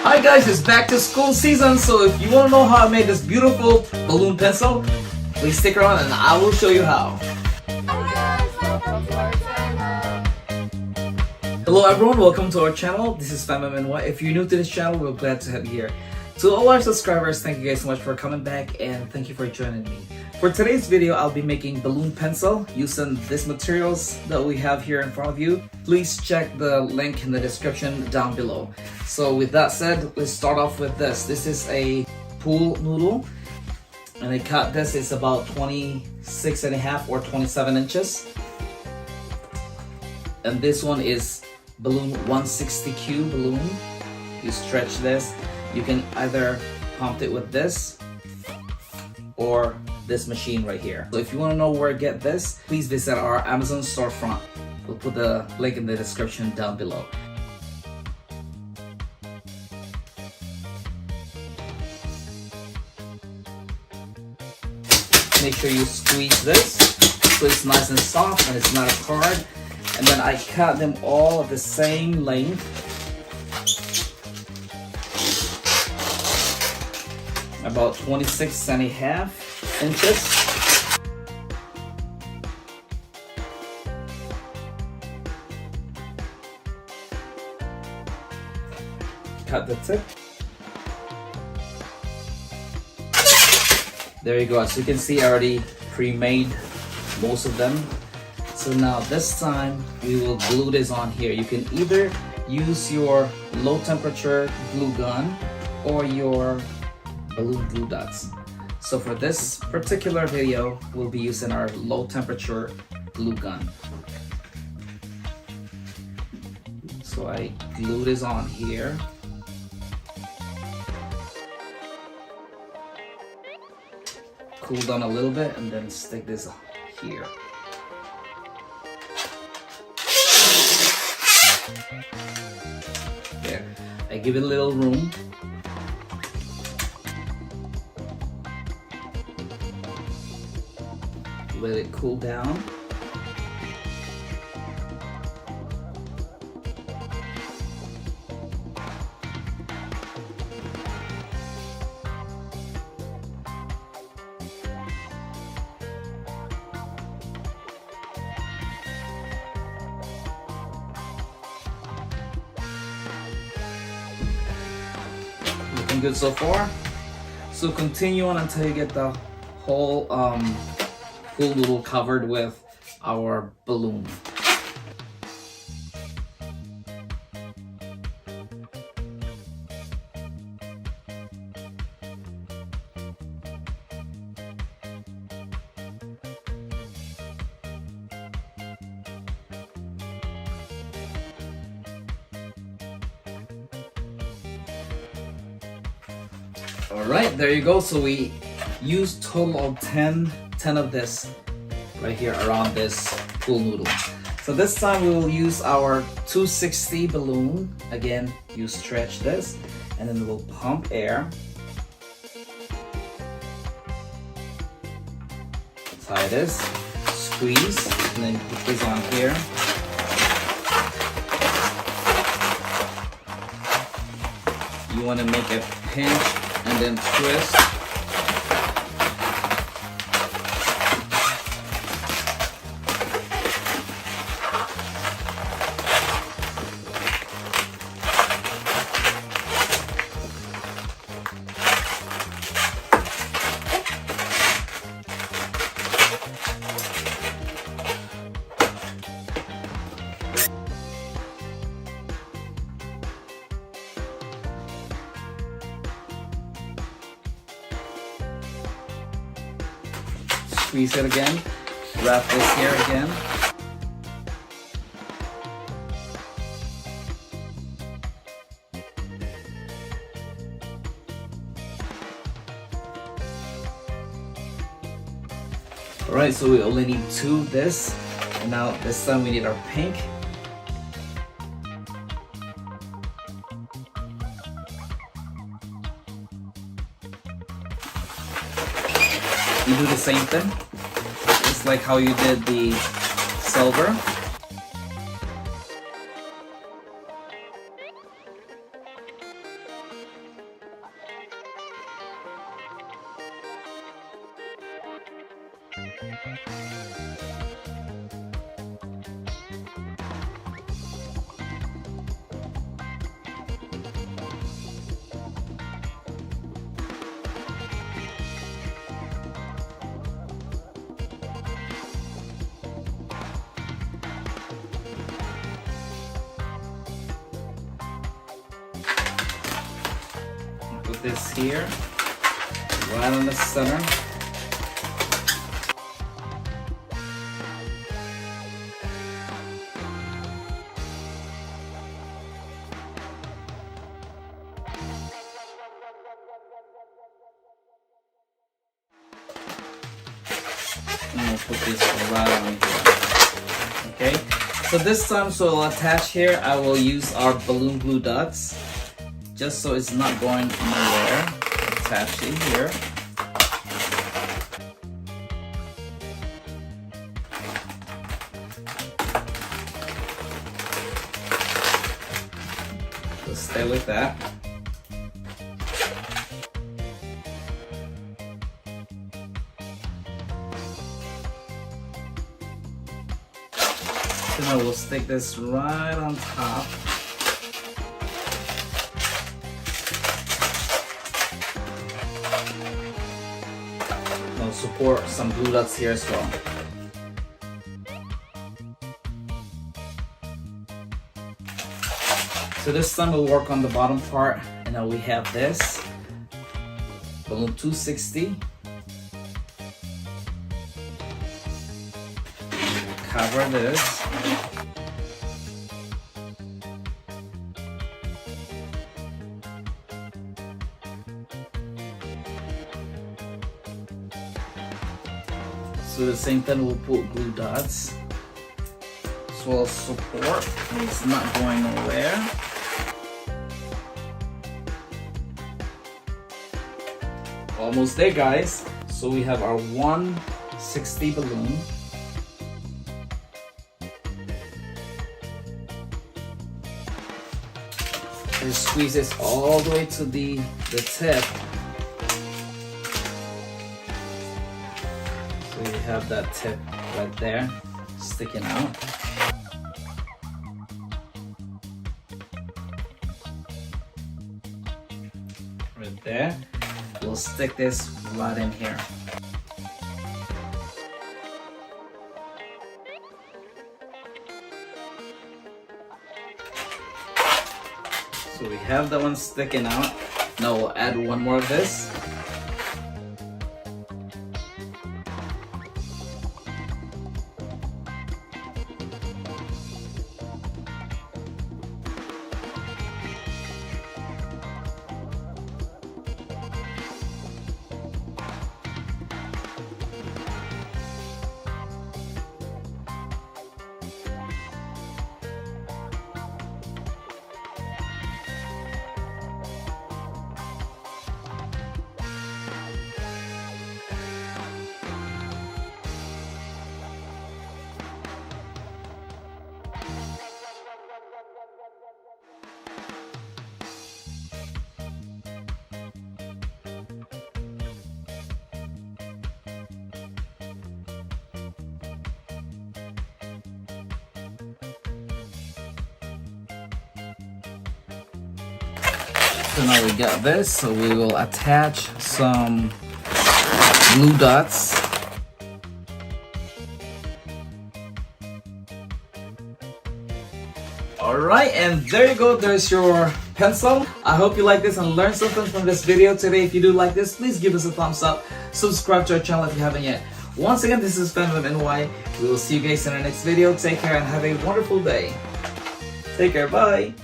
Hi guys, it's back to school season, so if you want to know how I made this beautiful balloon pencil, please stick around and I will show you how. Hello everyone, welcome to our channel. This is FamMNY. If you're new to this channel, we're glad to have you here. To all our subscribers, thank you guys so much for coming back and thank you for joining me. For today's video, I'll be making balloon pencil using these materials that we have here in front of you. Please check the link in the description down below. So with that said, let's start off with this. This is a pool noodle and I cut this. It's about 26.5 or 27 inches. And this one is balloon 160Q balloon. You stretch this. You can either pump it with this or this machine right here. So if you want to know where to get this, please visit our Amazon storefront. We'll put the link in the description down below. Make sure you squeeze this so it's nice and soft and it's not hard. And then I cut them all the same length. About 26.5 inches. Cut the tip. There you go. As you can see, I already pre-made most of them. So now this time we will glue this on here. You can either use your low temperature glue gun or your balloon glue dots. So for this particular video, we'll be using our low temperature glue gun. So I glue this on here. Cool down a little bit and then stick this here. There. I give it a little room. Let it cool down. Looking good so far. So continue on until you get the whole pool noodle covered with our balloon. Alright, there you go. So we used total of 10 of this right here around this pool noodle. So this time we will use our 260 balloon. Again, you stretch this and then we'll pump air. Tie this, squeeze, and then put this on here. You want to make a pinch and then twist. Squeeze it again, wrap this here again. Alright, so we only need 2 of this, and now this time we need our pink. You do the same thing, just like how you did the silver. Put this here, right on the center. And we'll put this right on here. Okay, so this time, so I'll attach here, I will use our balloon glue dots. Just so it's not going nowhere, attach it here. So stay with that. So now we'll stick this right on top. Support some glue dots here as well. So this time we'll work on the bottom part, and now we have this balloon 260. Cover this. So at the same time we'll put glue dots. So I'll support, it's not going nowhere. Almost there, guys. So we have our 160 balloon. And squeeze this all the way to the tip. So you have that tip right there sticking out. Right there. We'll stick this right in here. So we have that one sticking out. Now we'll add one more of this. So now we got this, so we will attach some glue dots. Alright, and there you go, there's your pencil. I hope you like this and learned something from this video today. If you do like this, please give us a thumbs up. Subscribe to our channel if you haven't yet. Once again, this is FemMNY. We will see you guys in our next video. Take care and have a wonderful day. Take care, bye.